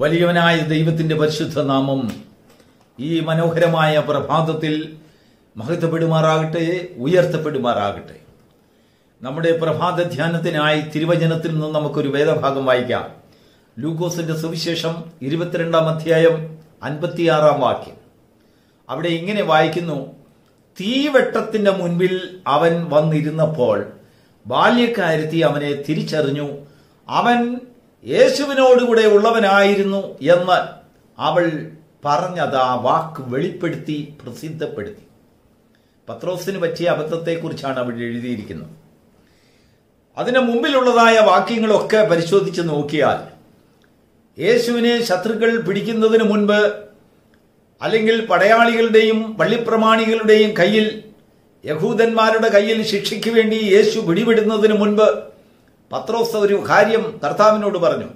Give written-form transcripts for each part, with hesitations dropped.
വലിയവനായ ദൈവത്തിന്റെ പരിശുദ്ധ നാമം ഈ മനോഹരമായ പ്രഭാതത്തിൽ മഹത്വപ്പെടുമാറാകട്ടെ, ഉയർത്തപ്പെടുമാറാകട്ടെ. നമ്മുടെ പ്രഭാത ധ്യാനത്തിനായി തിരുവചനത്തിൽ നിന്ന് നമുക്കൊരു വേദഭാഗം വായിക്കാം. ലൂക്കോസിന്റെ സുവിശേഷം 22 അധ്യായം 56 വാക്യം. അവിടെ ഇങ്ങനെ വായിക്കുന്നു: തീവെട്ടത്തിന്റെ മുൻപിൽ അവൻ വന്നിരുന്നപ്പോൾ ബാല്യക്കാരത്തി അവനെ തിരിച്ചറിഞ്ഞു, അവൻ യേശുവിനോടുകൂടെ ഉള്ളവനായിരുന്നു എന്ന് അവൾ പറഞ്ഞത് ആ വാക്ക് വെളിപ്പെടുത്തി പ്രസിദ്ധപ്പെടുത്തി. പത്രോസിന് പറ്റിയ അബദ്ധത്തെക്കുറിച്ചാണ് അവിടെ എഴുതിയിരിക്കുന്നത്. അതിന് മുമ്പിലുള്ളതായ വാക്യങ്ങളൊക്കെ പരിശോധിച്ച് നോക്കിയാൽ യേശുവിനെ ശത്രുക്കൾ പിടിക്കുന്നതിന് മുൻപ്, അല്ലെങ്കിൽ പടയാളികളുടെയും പള്ളിപ്രമാണികളുടെയും കയ്യിൽ, യഹൂദന്മാരുടെ കയ്യിൽ ശിക്ഷയ്ക്ക് വേണ്ടി യേശു പിടിപെടുന്നതിന് മുൻപ് പത്രോസ് ഒരു കാര്യം കർത്താവിനോട് പറഞ്ഞു: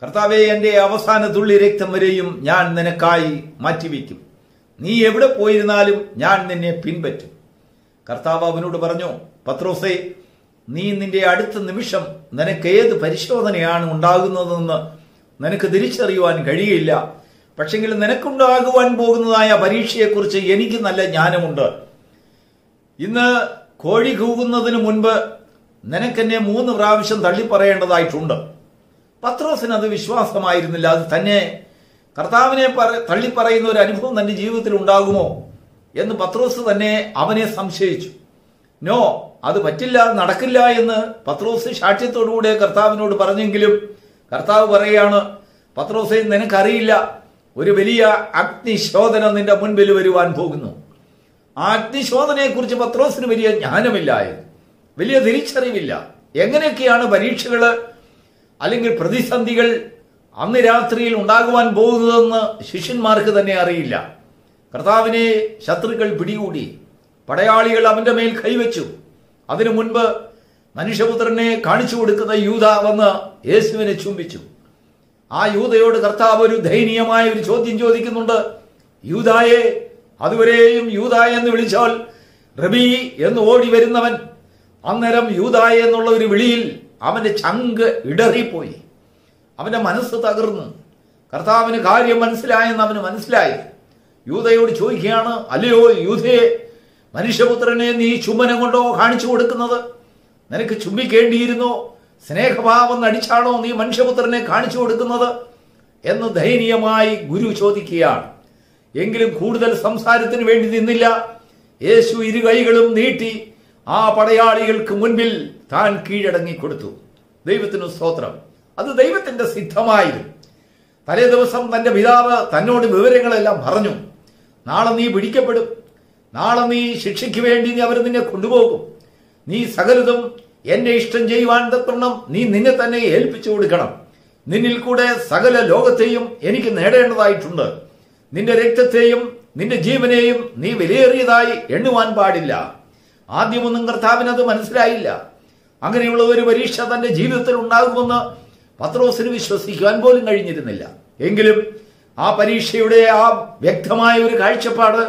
കർത്താവേ, എന്റെ അവസാന തുള്ളി രക്തം വരെയും ഞാൻ നിനക്കായി മാറ്റിവെക്കും. നീ എവിടെ പോയിരുന്നാലും ഞാൻ നിന്നെ പിൻപറ്റും. കർത്താവ് അവനോട് പറഞ്ഞു: പത്രോസേ, നീ നിന്റെ അടുത്ത നിമിഷം നിനക്ക് ഏത് പരിശോധനയാണ് ഉണ്ടാകുന്നതെന്ന് നിനക്ക് തിരിച്ചറിയുവാൻ കഴിയില്ല. പക്ഷെങ്കിൽ നിനക്കുണ്ടാകുവാൻ പോകുന്നതായ പരീക്ഷയെക്കുറിച്ച് എനിക്ക് നല്ല ജ്ഞാനമുണ്ട്. ഇന്ന് കോഴി കൂകുന്നതിന് മുൻപ് നിനക്കെന്നെ 3 പ്രാവശ്യം തള്ളിപ്പറയേണ്ടതായിട്ടുണ്ട്. പത്രോസിന് അത് വിശ്വാസമായിരുന്നില്ല. അത് തന്നെ കർത്താവിനെ തള്ളിപ്പറയുന്ന ഒരു അനുഭവം തന്റെ ജീവിതത്തിൽ ഉണ്ടാകുമോ എന്ന് പത്രോസ് തന്നെ അവനെ സംശയിച്ചു. നോ, അത് പറ്റില്ല, നടക്കില്ല എന്ന് പത്രോസ് ശാഠ്യത്തോടുകൂടെ കർത്താവിനോട് പറഞ്ഞെങ്കിലും കർത്താവ് പറയുകയാണ്: പത്രോസേ, നിനക്കറിയില്ല, ഒരു വലിയ അഗ്നിശോധന നിന്റെ മുൻപിൽ വരുവാൻ പോകുന്നു. ആ അഗ്നിശോധനയെക്കുറിച്ച് പത്രോസിന് വലിയ ജ്ഞാനമില്ലായിരുന്നു, വലിയ തിരിച്ചറിവില്ല. എങ്ങനെയൊക്കെയാണ് പരീക്ഷകള് അല്ലെങ്കിൽ പ്രതിസന്ധികൾ അന്ന് രാത്രിയിൽ ഉണ്ടാകുവാൻ പോകുന്നതെന്ന് ശിഷ്യന്മാർക്ക് തന്നെ അറിയില്ല. കർത്താവിനെ ശത്രുക്കൾ പിടികൂടി, പടയാളികൾ അവന്റെ മേൽ കൈവച്ചു. അതിനു മുൻപ് മനുഷ്യപുത്രനെ കാണിച്ചു കൊടുക്കുന്ന യൂദ വന്ന് യേശുവിനെ ചുംബിച്ചു. ആ യൂദയോട് കർത്താവ് ഒരു ദയനീയമായ ഒരു ചോദ്യം ചോദിക്കുന്നുണ്ട്: യൂദായെ, അതുവരെയും യൂദ എന്ന് വിളിച്ചാൽ റബി എന്ന് ഓടി വരുന്നവൻ, അന്നേരം യൂദായ എന്നുള്ള ഒരു വിളിയിൽ അവന്റെ ചങ്ക് ഇടറിപ്പോയി, അവന്റെ മനസ്സ് തകർന്നു. കർത്താവിന് കാര്യം മനസ്സിലായെന്ന് അവന് മനസ്സിലായി. യൂദയോട് ചോദിക്കുകയാണ്: അല്ലയോ യൂദയെ, മനുഷ്യപുത്രനെ നീ ചുംബനം കൊണ്ടോ കാണിച്ചു കൊടുക്കുന്നത്? നിനക്ക് ചുംബിക്കേണ്ടിയിരുന്നോ? സ്നേഹഭാവം നടിച്ചാണോ നീ മനുഷ്യപുത്രനെ കാണിച്ചു കൊടുക്കുന്നത് എന്ന് ദയനീയമായി ഗുരു ചോദിക്കുകയാണ്. എങ്കിലും കൂടുതൽ സംസാരത്തിന് വേണ്ടി നിന്നില്ല. യേശു ഇരുകൈകളും നീട്ടി ആ പടയാളികൾക്ക് മുൻപിൽ താൻ കീഴടങ്ങിക്കൊടുത്തു. ദൈവത്തിനു സ്തോത്രം. അത് ദൈവത്തിന്റെ സിദ്ധമായിരുന്നു. തലേ ദിവസം തന്റെ പിതാവ് തന്നോട് വിവരങ്ങളെല്ലാം പറഞ്ഞു. നാളെ നീ പിടിക്കപ്പെടും, നാളെ നീ ശിക്ഷയ്ക്ക് വേണ്ടി അവർ നിന്നെ കൊണ്ടുപോകും, നീ സകലതും എന്റെ ഇഷ്ടം ചെയ്യുവാൻ തക്കണം നീ നിന്നെ തന്നെ ഏൽപ്പിച്ചു കൊടുക്കണം, നിന്നിൽ കൂടെ സകല ലോകത്തെയും എനിക്ക് നേടേണ്ടതായിട്ടുണ്ട്, നിന്റെ രക്തത്തെയും നിന്റെ ജീവനെയും നീ വിലയേറിയതായി എണ്ണുവാൻ പാടില്ല. ആദ്യമൊന്നും കർത്താവിനത് മനസ്സിലായില്ല. അങ്ങനെയുള്ള ഒരു പരീക്ഷ തന്റെ ജീവിതത്തിൽ ഉണ്ടാകുമെന്ന് പത്രോസിന് വിശ്വസിക്കുവാൻ പോലും കഴിഞ്ഞിരുന്നില്ല. എങ്കിലും ആ പരീക്ഷയുടെ ആ വ്യക്തമായ ഒരു കാഴ്ചപ്പാട്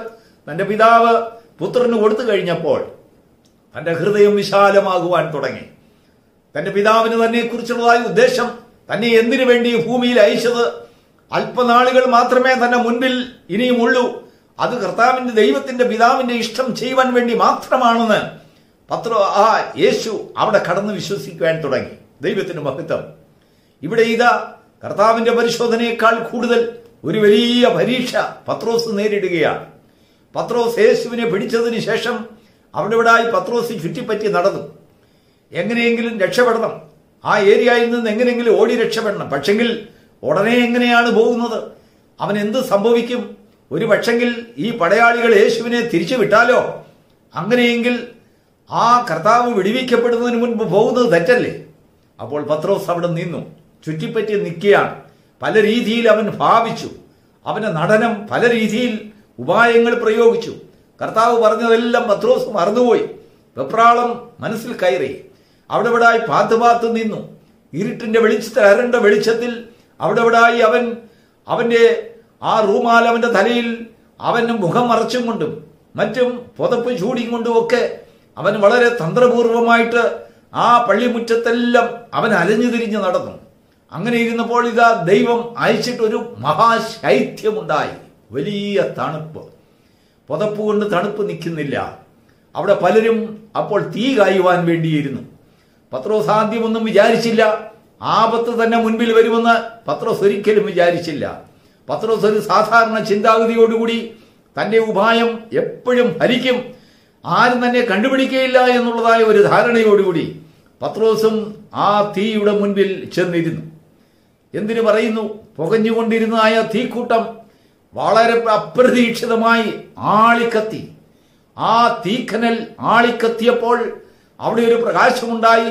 തന്റെ പിതാവ് പുത്രന് കൊടുത്തു കഴിഞ്ഞപ്പോൾ തന്റെ ഹൃദയം വിശാലമാകുവാൻ തുടങ്ങി. തന്റെ പിതാവിന് തന്നെ കുറിച്ചുള്ളതായ ഉദ്ദേശം, തന്നെ എന്തിനു വേണ്ടി ഭൂമിയിൽ അയച്ചത്, അല്പനാളുകൾ മാത്രമേ തന്നെ മുൻപിൽ ഇനിയും ഉള്ളൂ, അത് കർത്താവിന്റെ ദൈവത്തിന്റെ പിതാവിന്റെ ഇഷ്ടം ചെയ്യുവാൻ വേണ്ടി മാത്രമാണെന്ന് യേശു അവിടെ കടന്ന് വിശ്വസിക്കുവാൻ തുടങ്ങി. ദൈവത്തിന് മഹത്വം. ഇവിടെ ഇതാ കർത്താവിന്റെ പരിശോധനയേക്കാൾ കൂടുതൽ ഒരു വലിയ പരീക്ഷ പത്രോസ് നേരിടുകയാണ്. പത്രോസ് യേശുവിനെ പിടിച്ചതിന് ശേഷം അവിടെ ഇവിടായി പത്രോസ് ചുറ്റിപ്പറ്റി നടന്നു. എങ്ങനെയെങ്കിലും രക്ഷപ്പെടണം, ആ ഏരിയയിൽ നിന്ന് എങ്ങനെയെങ്കിലും ഓടി രക്ഷപ്പെടണം. പക്ഷെങ്കിൽ ഉടനെ എങ്ങനെയാണ് പോകുന്നത്? അവൻ എന്ത് സംഭവിക്കും? ഒരു പക്ഷെങ്കിൽ ഈ പടയാളികൾ യേശുവിനെ തിരിച്ചു വിട്ടാലോ? അങ്ങനെയെങ്കിൽ ആ കർത്താവ് വിടുവിക്കപ്പെടുന്നതിന് മുൻപ് പോകുന്നത് തെറ്റല്ലേ? അപ്പോൾ പത്രോസ് അവിടെ നിന്നു, ചുറ്റിപ്പറ്റി നിൽക്കുകയാണ്. പല രീതിയിൽ അവൻ ഭാവിച്ചു. അവന്റെ നടനം പല രീതിയിൽ ഉപായങ്ങൾ പ്രയോഗിച്ചു. കർത്താവ് പറഞ്ഞതെല്ലാം പത്രോസ് മറന്നുപോയി. വെപ്രാളം മനസ്സിൽ കയറി. അവിടെ ഇവിടായി പാത്ത് നിന്നു. ഇരുട്ടിന്റെ വെളിച്ചത്തിൽ, അരണ്ട വെളിച്ചത്തിൽ അവിടെ ഇവിടായി അവന്റെ ആ റൂമാൽ അവന്റെ തലയിൽ അവന് മുഖം മറച്ചും കൊണ്ടും മറ്റും പുതപ്പ് ചൂടിയും കൊണ്ടും ഒക്കെ അവൻ വളരെ തന്ത്രപൂർവമായിട്ട് ആ പള്ളിമുറ്റത്തെല്ലാം അവൻ അലഞ്ഞു തിരിഞ്ഞ് നടന്നു. അങ്ങനെ ഇരുന്നപ്പോൾ ഇതാ ദൈവം അയച്ചിട്ടൊരു മഹാശൈത്യമുണ്ടായി. വലിയ തണുപ്പ്, പുതപ്പ് കൊണ്ട് തണുപ്പ് നിൽക്കുന്നില്ല. അവിടെ പലരും അപ്പോൾ തീ കായുവാൻ വേണ്ടിയിരുന്നു. പത്രോസ് ആദ്യമൊന്നും വിചാരിച്ചില്ല. ആപത്ത് തന്നെ മുൻപിൽ വരുമെന്ന് പത്രോസ് ഒരിക്കലും വിചാരിച്ചില്ല. പത്രോസ് ഒരു സാധാരണ ചിന്താഗതിയോടുകൂടി തന്റെ ഉപായം എപ്പോഴും ഫലിക്കും, ആരും തന്നെ കണ്ടുപിടിക്കുകയില്ല എന്നുള്ളതായ ഒരു ധാരണയോടുകൂടി പത്രോസും ആ തീയുടെ മുൻപിൽ ചെന്നിരുന്നു. എന്തിനു പറയുന്നു? പുകഞ്ഞുകൊണ്ടിരുന്നതായ തീക്കൂട്ടം വളരെ അപ്രതീക്ഷിതമായി ആളിക്കത്തി. ആ തീക്കനൽ ആളിക്കത്തിയപ്പോൾ അവിടെ ഒരു പ്രകാശമുണ്ടായി.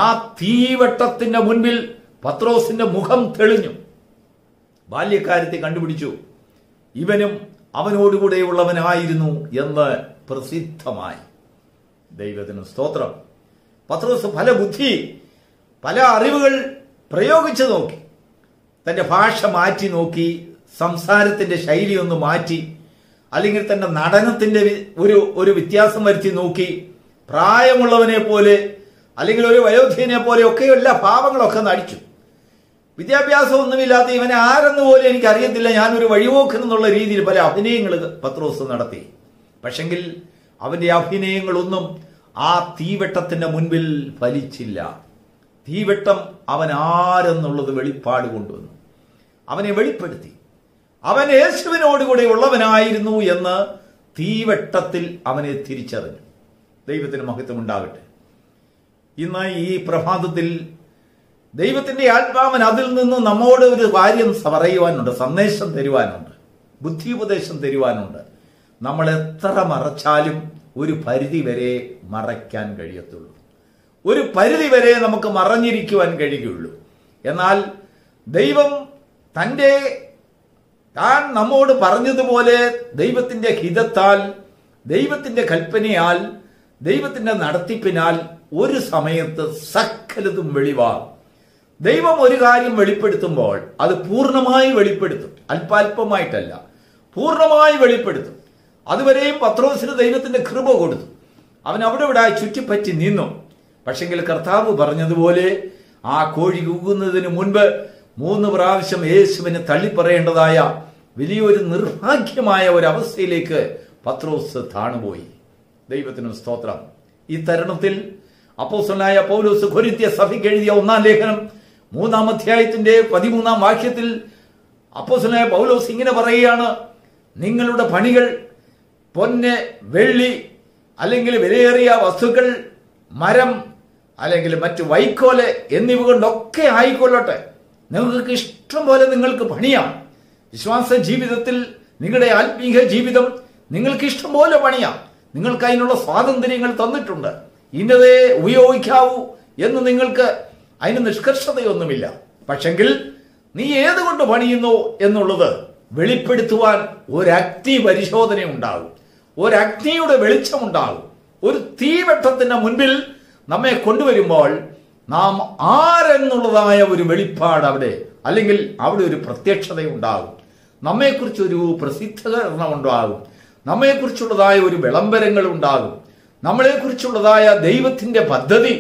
ആ തീവെട്ടത്തിന്റെ മുൻപിൽ പത്രോസിന്റെ മുഖം തെളിഞ്ഞു. ബാല്യക്കാരത്തെ കണ്ടുപിടിച്ചു, ഇവനും അവനോടുകൂടെയുള്ളവനായിരുന്നു എന്ന് പ്രസിദ്ധമായി. ദൈവത്തിന് സ്തോത്രം. പത്രോസ് പല ബുദ്ധി, പല അറിവുകൾ പ്രയോഗിച്ചു നോക്കി. തന്റെ ഭാഷ മാറ്റി നോക്കി, സംസാരത്തിന്റെ ശൈലി ഒന്ന് മാറ്റി, അല്ലെങ്കിൽ തന്റെ നടനത്തിന്റെ ഒരു വ്യത്യാസം വരുത്തി നോക്കി. പ്രായമുള്ളവനെ പോലെ അല്ലെങ്കിൽ ഒരു വയോധികനെ പോലെ ഒക്കെ എല്ലാ ഭാവങ്ങളൊക്കെ നടിച്ചു. വിദ്യാഭ്യാസമൊന്നുമില്ലാത്ത ഇവനെ ആരെന്ന് പോലും എനിക്കറിയത്തില്ല, ഞാനൊരു വഴിപോക്കൻ എന്നുള്ള രീതിയിൽ പല അഭിനയങ്ങൾ പത്രോസ് നടത്തി. പക്ഷെങ്കിൽ അവന്റെ അഭിനയങ്ങളൊന്നും ആ തീവെട്ടത്തിന്റെ മുൻപിൽ ഫലിച്ചില്ല. തീവെട്ടം അവൻ ആരെന്നുള്ളത് വെളിപ്പാട് കൊണ്ടുവന്നു, അവനെ വെളിപ്പെടുത്തി. അവൻ യേശുവിനോടുകൂടെ ഉള്ളവനായിരുന്നു എന്ന് തീവെട്ടത്തിൽ അവനെ തിരിച്ചറിഞ്ഞു. ദൈവത്തിന് മഹത്വം ഉണ്ടാകട്ടെ. ഇന്ന് ഈ പ്രഭാതത്തിൽ ദൈവത്തിന്റെ ആത്മാവൻ അതിൽ നിന്ന് നമ്മോട് ഒരു കാര്യം പറയുവാനുണ്ട്, സന്ദേശം തരുവാനുണ്ട്, ബുദ്ധിയുപദേശം തരുവാനുണ്ട്. നമ്മൾ എത്ര മറച്ചാലും ഒരു പരിധി വരെ മറയ്ക്കാൻ കഴിയത്തുള്ളൂ, ഒരു പരിധി വരെ നമുക്ക് മറഞ്ഞിരിക്കുവാൻ കഴിയുകയുള്ളൂ. എന്നാൽ ദൈവം താൻ നമ്മോട് പറഞ്ഞതുപോലെ ദൈവത്തിന്റെ ഹിതത്താൽ, ദൈവത്തിന്റെ കൽപ്പനയാൽ, ദൈവത്തിന്റെ നടത്തിപ്പിനാൽ ഒരു സമയത്ത് സകലതും വെളിവാകും. ദൈവം ഒരു കാര്യം വെളിപ്പെടുത്തുമ്പോൾ അത് പൂർണ്ണമായി വെളിപ്പെടുത്തും, അല്പാൽപമായിട്ടല്ല, പൂർണ്ണമായി വെളിപ്പെടുത്തും. അതുവരെയും പത്രോസിന് ദൈവത്തിന്റെ കൃപ കൊടുത്തു. അവൻ അവിടെ ഇവിടെ ചുറ്റിപ്പറ്റി നിന്നു. പക്ഷെങ്കിൽ കർത്താവ് പറഞ്ഞതുപോലെ ആ കോഴി കൂകുന്നതിന് മുൻപ് 3 പ്രാവശ്യം യേശുവിനെ തള്ളിപ്പറയേണ്ടതായ വലിയൊരു നിർഭാഗ്യമായ ഒരവസ്ഥയിലേക്ക് പത്രോസ് താണുപോയി. ദൈവത്തിനും സ്തോത്രം. ഈ തരുണത്തിൽ അപ്പോസ്തലനായ പൗലോസ് കൊരിന്ത്യ സഭയ്ക്ക് എഴുതിയ 1-ാം ലേഖനം 3-ാം അധ്യായത്തിന്റെ 13-ാം വാക്യത്തിൽ അപ്പോസ്തലനായ പൗലോസ് ഇങ്ങനെ പറയുകയാണ്: നിങ്ങളുടെ പണികൾ പൊന്ന്, വെള്ളി, അല്ലെങ്കിൽ വിലയേറിയ വസ്തുക്കൾ, മരം, അല്ലെങ്കിൽ മറ്റു വൈക്കോല് എന്നിവ കൊണ്ടൊക്കെ ആയിക്കൊള്ളട്ടെ. നിങ്ങൾക്ക് ഇഷ്ടം പോലെ നിങ്ങൾക്ക് പണിയാം. വിശ്വാസ ജീവിതത്തിൽ, നിങ്ങളുടെ ആത്മീയ ജീവിതം നിങ്ങൾക്ക് ഇഷ്ടം പോലെ പണിയാം. നിങ്ങൾക്ക് അതിനുള്ള സ്വാതന്ത്ര്യങ്ങൾ തന്നിട്ടുണ്ട്. ഇന്നതേ ഉപയോഗിക്കാവൂ എന്ന് നിങ്ങൾക്ക് അതിന് നിഷ്കർഷതയൊന്നുമില്ല. പക്ഷെങ്കിൽ നീ ഏതുകൊണ്ട് പണിയുന്നു എന്നുള്ളത് വെളിപ്പെടുത്തുവാൻ ഒരു അഗ്നി പരിശോധന ഉണ്ടാകും, ഒരു അഗ്നിയുടെ വെളിച്ചമുണ്ടാകും. ഒരു തീവെട്ടത്തിന്റെ മുൻപിൽ നമ്മെ കൊണ്ടുവരുമ്പോൾ നാം ആരെന്നുള്ളതായ ഒരു വെളിപ്പാട് അവിടെ, അല്ലെങ്കിൽ അവിടെ ഒരു പ്രത്യക്ഷത ഉണ്ടാകും. നമ്മെക്കുറിച്ചൊരു പ്രസിദ്ധീകരണം ഉണ്ടാകും, നമ്മെക്കുറിച്ചുള്ളതായ ഒരു വിളംബരങ്ങൾ ഉണ്ടാകും, നമ്മളെക്കുറിച്ചുള്ളതായ ദൈവത്തിന്റെ പദ്ധതി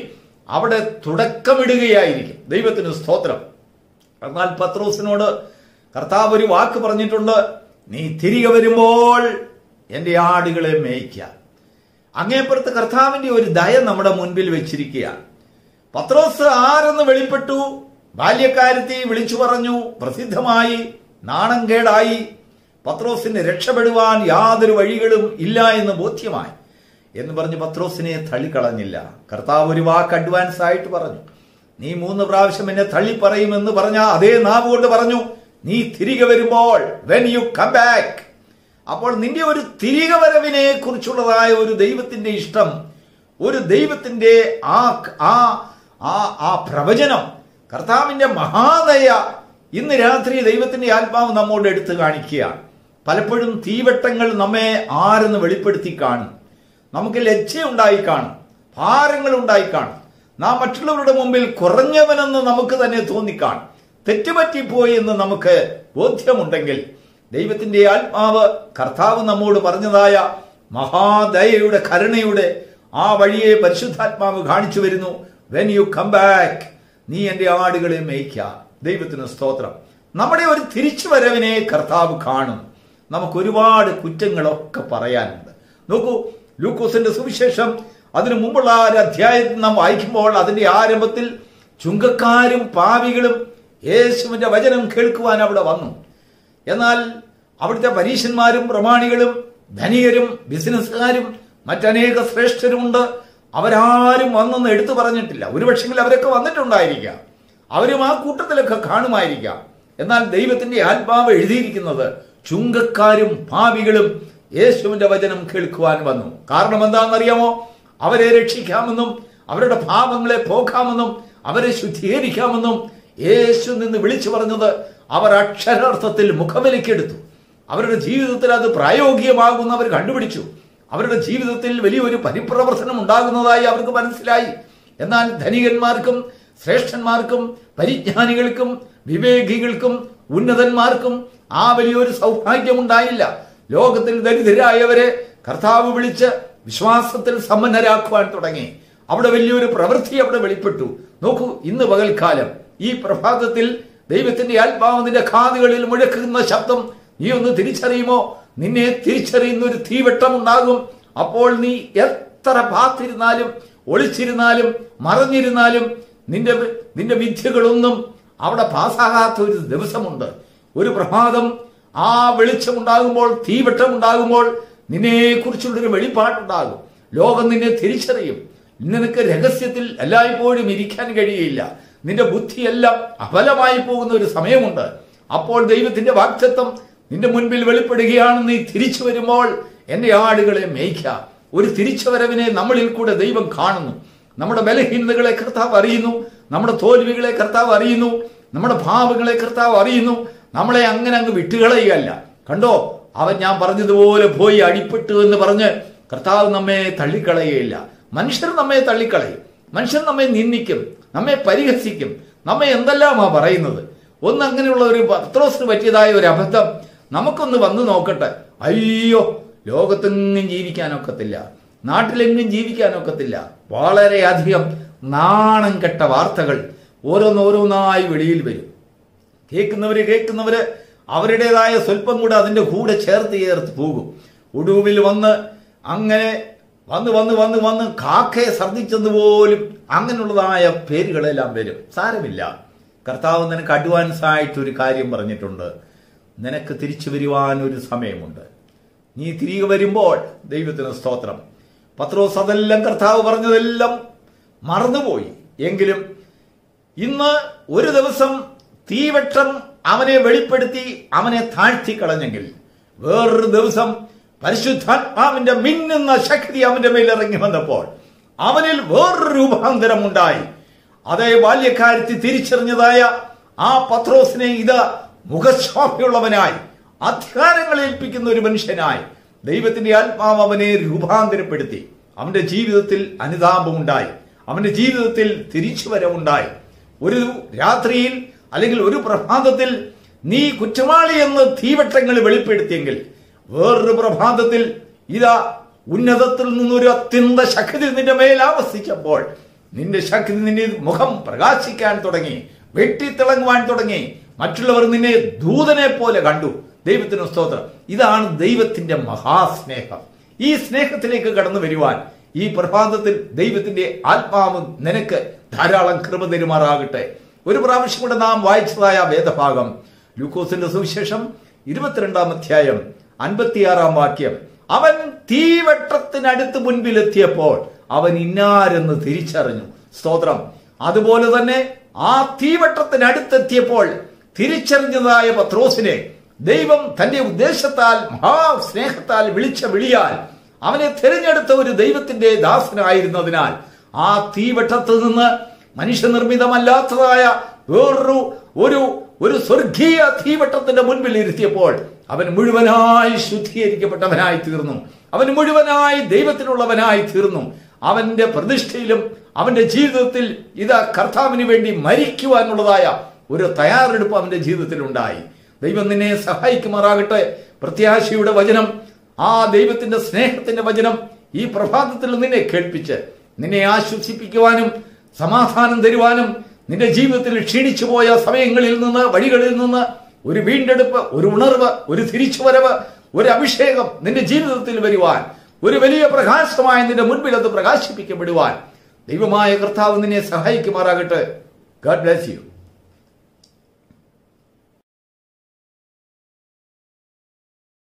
അവിടെ തുടക്കമിടുകയായിരിക്കും. ദൈവത്തിന് സ്തോത്രം. എന്നാൽ പത്രോസിനോട് കർത്താവ് ഒരു വാക്ക് പറഞ്ഞിട്ടുണ്ട്: നീ തിരികെ വരുമ്പോൾ എന്റെ ആടുകളെ മേയ്ക്ക. അങ്ങേപ്പുറത്ത് കർത്താവിന്റെ ഒരു ദയ നമ്മുടെ മുൻപിൽ വെച്ചിരിക്കുക. പത്രോസ് ആരെന്ന് വെളിപ്പെട്ടു. ബാല്യക്കാരത്തി വിളിച്ചു പറഞ്ഞു, പ്രസിദ്ധമായി, നാണം കേടായി. പത്രോസിന് രക്ഷപ്പെടുവാൻ യാതൊരു വഴികളും ഇല്ല എന്ന് ബോധ്യമായി. എന്ന് പറഞ്ഞ് പത്രോസിനെ തള്ളിക്കളഞ്ഞില്ല. കർത്താവ് ഒരു വാക്ക് അഡ്വാൻസ് ആയിട്ട് പറഞ്ഞു: നീ 3 പ്രാവശ്യം എന്നെ തള്ളി പറയുമെന്ന് പറഞ്ഞ അതേ നാവ് കൊണ്ട് പറഞ്ഞു, നീ തിരികെ വരുമ്പോൾ, when you come back. അപ്പോൾ നിന്റെ ഒരു തിരികെ വരവിനെ കുറിച്ചുള്ളതായ ഒരു ദൈവത്തിന്റെ ഇഷ്ടം, ഒരു ദൈവത്തിന്റെ ആ പ്രവചനം, കർത്താവിന്റെ മഹാദയ ഇന്ന് രാത്രി ദൈവത്തിന്റെ ആത്മാവ് നമ്മോട് എടുത്തു കാണിക്കുകയാണ്. പലപ്പോഴും തീവെട്ടങ്ങൾ നമ്മെ ആരെന്ന് വെളിപ്പെടുത്തി കാണും. നമുക്ക് ലജ്ജയുണ്ടായി കാണും, ഭാരങ്ങൾ ഉണ്ടായി കാണും. നാം മറ്റുള്ളവരുടെ മുമ്പിൽ കുറഞ്ഞവനെന്ന് നമുക്ക് തന്നെ തോന്നിക്കാണും. തെറ്റുപറ്റിപ്പോയി എന്ന് നമുക്ക് ബോധ്യമുണ്ടെങ്കിൽ ദൈവത്തിന്റെ ആത്മാവ്, കർത്താവ് നമ്മോട് പറഞ്ഞതായ മഹാദയയുടെ, കരുണയുടെ ആ വഴിയെ പരിശുദ്ധാത്മാവ് കാണിച്ചു വരുന്നു. വെൻ യു കം ബാക്ക്, നീ എന്റെ ആടുകളെ മേയ്ക്ക. ദൈവത്തിന് സ്തോത്രം. നമ്മുടെ ഒരു തിരിച്ചുവരവിനെ കർത്താവ് കാണും. നമുക്ക് ഒരുപാട് കുറ്റങ്ങളൊക്കെ പറയാനുണ്ട്. നോക്കൂ, ലൂക്കോസിന്റെ സുവിശേഷം അതിനു മുമ്പുള്ള ഒരു അധ്യായത്തിൽ നാം വായിക്കുമ്പോൾ അതിന്റെ ആരംഭത്തിൽ ചുങ്കക്കാരും പാപികളും യേശുവിന്റെ വചനം കേൾക്കുവാൻ അവിടെ വന്നു. എന്നാൽ അവിടുത്തെ പരീശന്മാരും പ്രമാണികളും ധനികരും ബിസിനസ്സുകാരും മറ്റനേക ശ്രേഷ്ഠരുമുണ്ട്. അവരാരും വന്നൊന്നും എടുത്തു പറഞ്ഞിട്ടില്ല. ഒരുപക്ഷെങ്കിൽ അവരൊക്കെ വന്നിട്ടുണ്ടായിരിക്കാം, അവരും ആ കൂട്ടത്തിലൊക്കെ കാണുമായിരിക്കാം. എന്നാൽ ദൈവത്തിന്റെ ആത്മാവ് എഴുതിയിരിക്കുന്നത് ചുങ്കക്കാരും പാപികളും യേശുവിന്റെ വചനം കേൾക്കുവാൻ വന്നു. കാരണം എന്താണെന്നറിയാമോ? അവരെ രക്ഷിക്കാമെന്നും അവരുടെ പാപങ്ങളെ പോക്കാമെന്നും അവരെ ശുദ്ധീകരിക്കാമെന്നും യേശു നിന്ന് വിളിച്ചു പറഞ്ഞത് അവർ അക്ഷരാർത്ഥത്തിൽ മുഖവിലക്കെടുത്തു. അവരുടെ ജീവിതത്തിൽ അത് പ്രായോഗികമാകുന്ന അവർ കണ്ടുപിടിച്ചു. അവരുടെ ജീവിതത്തിൽ വലിയൊരു പരിപ്രവർത്തനം ഉണ്ടാകുന്നതായി അവർക്ക് മനസ്സിലായി. എന്നാൽ ധനികന്മാർക്കും ശ്രേഷ്ഠന്മാർക്കും പരിജ്ഞാനികൾക്കും വിവേകികൾക്കും ഉന്നതന്മാർക്കും ആ വലിയൊരു സൗഭാഗ്യമുണ്ടായില്ല. ലോകത്തിൽ ദരിദ്രരായവരെ കർത്താവ് വിളിച്ച് വിശ്വാസത്തിൽ സമ്പന്നരാക്കുവാൻ തുടങ്ങി. അവിടെ വലിയൊരു പ്രവൃത്തി അവിടെ വെളിപ്പെട്ടു. നോക്കൂ, ഇന്ന് പകൽക്കാലം ഈ പ്രഭാതത്തിൽ ദൈവത്തിന്റെ ആത്മാവ് നിന്റെ കാതുകളിൽ മുഴക്കുന്ന ശബ്ദം നീ ഒന്ന് തിരിച്ചറിയുമോ? നിന്നെ തിരിച്ചറിയുന്ന ഒരു തീവെട്ടം ഉണ്ടാകും. അപ്പോൾ നീ എത്ര പാത്തിരുന്നാലും ഒളിച്ചിരുന്നാലും മറഞ്ഞിരുന്നാലും നിന്റെ വിദ്യകളൊന്നും അവിടെ പാസ്സാകാത്ത ഒരു ദിവസമുണ്ട്. ഒരു പ്രഭാതം ആ വെളിച്ചമുണ്ടാകുമ്പോൾ, തീവെട്ടം ഉണ്ടാകുമ്പോൾ നിന്നെ കുറിച്ചുള്ളൊരു വെളിപ്പാടുണ്ടാകും. ലോകം നിന്നെ തിരിച്ചറിയും. നിനക്ക് രഹസ്യത്തിൽ എല്ലായ്പ്പോഴും ഇരിക്കാൻ കഴിയില്ല. നിന്റെ ബുദ്ധിയെല്ലാം അഫലമായി പോകുന്ന ഒരു സമയമുണ്ട്. അപ്പോൾ ദൈവത്തിന്റെ വാഗ്ദത്തം നിന്റെ മുൻപിൽ വെളിപ്പെടുകയാണ്. നീ തിരിച്ചു വരുമ്പോൾ എന്റെ ആടുകളെ മേയ്ക്കാം. ഒരു തിരിച്ചുവരവിനെ നമ്മളിൽ കൂടെ ദൈവം കാണുന്നു. നമ്മുടെ ബലഹീനതകളെ കർത്താവ് അറിയുന്നു. നമ്മുടെ തോൽവികളെ കർത്താവ് അറിയുന്നു. നമ്മുടെ പാപങ്ങളെ കർത്താവ് അറിയുന്നു. നമ്മളെ അങ്ങനെ അങ്ങ് വിട്ടുകളയുകയല്ല. കണ്ടോ, അവൻ ഞാൻ പറഞ്ഞതുപോലെ പോയി അടിപ്പെട്ടു എന്ന് പറഞ്ഞ് കർത്താവ് നമ്മെ തള്ളിക്കളയുകയില്ല. മനുഷ്യർ നമ്മെ തള്ളിക്കളയും. മനുഷ്യർ നമ്മെ നിന്ദിക്കും, നമ്മെ പരിഹസിക്കും, നമ്മെ എന്തെല്ലാമാ പറയുന്നത്. ഒന്ന് അങ്ങനെയുള്ള ഒരു പത്രോസിന് പറ്റിയതായ ഒരു അബദ്ധം നമുക്കൊന്ന് വന്നു നോക്കട്ടെ. അയ്യോ, ലോകത്തെങ്ങും ജീവിക്കാനൊക്കത്തില്ല, നാട്ടിലെങ്ങും ജീവിക്കാനൊക്കത്തില്ല. വളരെയധികം നാണം കെട്ട വാർത്തകൾ ഓരോന്നോരോന്നായി വെളിയിൽ വരും. കേൾക്കുന്നവര് അവരുടേതായ സ്വല്പം കൂടെ അതിന്റെ കൂടെ ചേർത്ത് പോകും. ഒടുവിൽ അങ്ങനെ വന്ന് കാക്കയെ ഛർദ്ദിച്ചതുപോലും അങ്ങനെയുള്ളതായ പേരുകളെല്ലാം വരും. സാരമില്ല, കർത്താവ് നിനക്ക് അഡ്വാൻസ് ആയിട്ട് ഒരു കാര്യം പറഞ്ഞിട്ടുണ്ട്. നിനക്ക് തിരിച്ചു വരുവാൻ ഒരു സമയമുണ്ട്. നീ തിരികെ വരുമ്പോൾ ദൈവത്തിന് സ്തോത്രം. പത്രോസ് അതെല്ലാം കർത്താവ് പറഞ്ഞതെല്ലാം മറന്നുപോയി. എങ്കിലും ഇന്ന് ഒരു ദിവസം തീവെട്ടം അവനെ വെളിപ്പെടുത്തി അവനെ താഴ്ത്തി കളഞ്ഞെങ്കിൽ, വേറൊരു ദിവസം പരിശുദ്ധാത്മാവിന്റെ മിന്നുന്ന ശക്തി അവന്റെ മേൽ ഇറങ്ങി വന്നപ്പോൾ അവനിൽ വേറൊരു രൂപാന്തരം ഉണ്ടായി. അതേ ബാല്യക്കാരത്തി തിരിച്ചറിഞ്ഞതായ ആ പത്രോസിനെ ഇത് മുഖശോഭയുള്ളവനായി, അധികാരങ്ങൾ ഏൽപ്പിക്കുന്ന ഒരു മനുഷ്യനായി ദൈവത്തിന്റെ ആത്മാവ് അവനെ രൂപാന്തരപ്പെടുത്തി. അവന്റെ ജീവിതത്തിൽ അനുതാപമുണ്ടായി, അവന്റെ ജീവിതത്തിൽ തിരിച്ചുവരവുണ്ടായി. ഒരു രാത്രിയിൽ അല്ലെങ്കിൽ ഒരു പ്രഭാതത്തിൽ നീ കുറ്റവാളി എന്ന് തീവട്ടങ്ങൾ വെളിപ്പെടുത്തിയെങ്കിൽ, വേറൊരു പ്രഭാതത്തിൽ ഇതാ ഉന്നതത്തിൽ നിന്നൊരു അത്യന്ത ശക്തി നിന്റെ മേൽ ആവസിച്ചപ്പോൾ നിന്റെ ശക്തി, നിന്റെ മുഖം പ്രകാശിക്കാൻ തുടങ്ങി, വെട്ടിത്തിളങ്ങുവാൻ തുടങ്ങി. മറ്റുള്ളവർ നിന്നെ ദൂതനെ പോലെ കണ്ടു. ദൈവത്തിന് സ്തോത്രം. ഇതാണ് ദൈവത്തിന്റെ മഹാസ്നേഹം. ഈ സ്നേഹത്തിലേക്ക് കടന്നു വരുവാൻ ഈ പ്രഭാതത്തിൽ ദൈവത്തിന്റെ ആത്മാവ് നിനക്ക് ധാരാളം കൃപ തരുമാറാകട്ടെ. ഒരു പ്രാവശ്യം കൂടെ നാം വായിച്ചതായ വേദഭാഗം ലൂക്കോസിന്റെ സുവിശേഷം 22-ാം അധ്യായം 56-ാം വാക്യം. അവൻ തീവെട്ടത്തിനടുത്ത് മുൻപിലെത്തിയപ്പോൾ അവൻ ഇന്നാരെന്ന് തിരിച്ചറിഞ്ഞു. സ്തോത്രം. അതുപോലെ തന്നെ ആ തീവെട്ടത്തിനടുത്തെത്തിയപ്പോൾ തിരിച്ചറിഞ്ഞതായ പത്രോസിനെ ദൈവം തന്റെ ഉദ്ദേശത്താൽ മഹാസ്നേഹത്താൽ വിളിച്ച വിളിയാൽ അവനെ തിരഞ്ഞെടുത്ത ഒരു ദൈവത്തിന്റെ ദാസനായിരുന്നതിനാൽ ആ തീവെട്ടത്ത് നിന്ന് മനുഷ്യനിർമ്മിതമല്ലാത്തതായ വേറൊരു സ്വർഗീയ തീവട്ടത്തിന്റെ മുൻപിൽ ഇരുത്തിയപ്പോൾ അവൻ മുഴുവനായി ശുദ്ധീകരിക്കപ്പെട്ടവനായി തീർന്നു. അവൻ മുഴുവനായി ദൈവത്തിനുള്ളവനായി തീർന്നു. അവന്റെ പ്രതിഷ്ഠയിലും അവന്റെ ജീവിതത്തിൽ ഇതാ കർത്താവിന് വേണ്ടി മരിക്കുവാനുള്ളതായ ഒരു തയ്യാറെടുപ്പ് അവന്റെ ജീവിതത്തിൽ ഉണ്ടായി. ദൈവം നിന്നെ സഹായിക്കുമാറാകട്ടെ. പ്രത്യാശയുടെ വചനം, ആ ദൈവത്തിന്റെ സ്നേഹത്തിന്റെ വചനം ഈ പ്രഭാതത്തിൽ നിന്നെ കേൾപ്പിച്ച് നിന്നെ ആശ്വസിപ്പിക്കുവാനും സമാധാനം തരുവാനും നിന്റെ ജീവിതത്തിൽ ക്ഷീണിച്ചു പോയ സമയങ്ങളിൽ നിന്ന്, വഴികളിൽ നിന്ന് ഒരു വീണ്ടെടുപ്പ്, ഒരു ഉണർവ്, ഒരു തിരിച്ചുവരവ്, ഒരു അഭിഷേകം നിന്റെ ജീവിതത്തിൽ വരുവാൻ, ഒരു വലിയ പ്രകാശമായി നിന്റെ മുൻപിൽ അത് പ്രകാശിപ്പിക്കപ്പെടുവാൻ ദൈവമായ കർത്താവ് നിന്നെ സഹായിക്കുമാറാകട്ടെ. God bless you.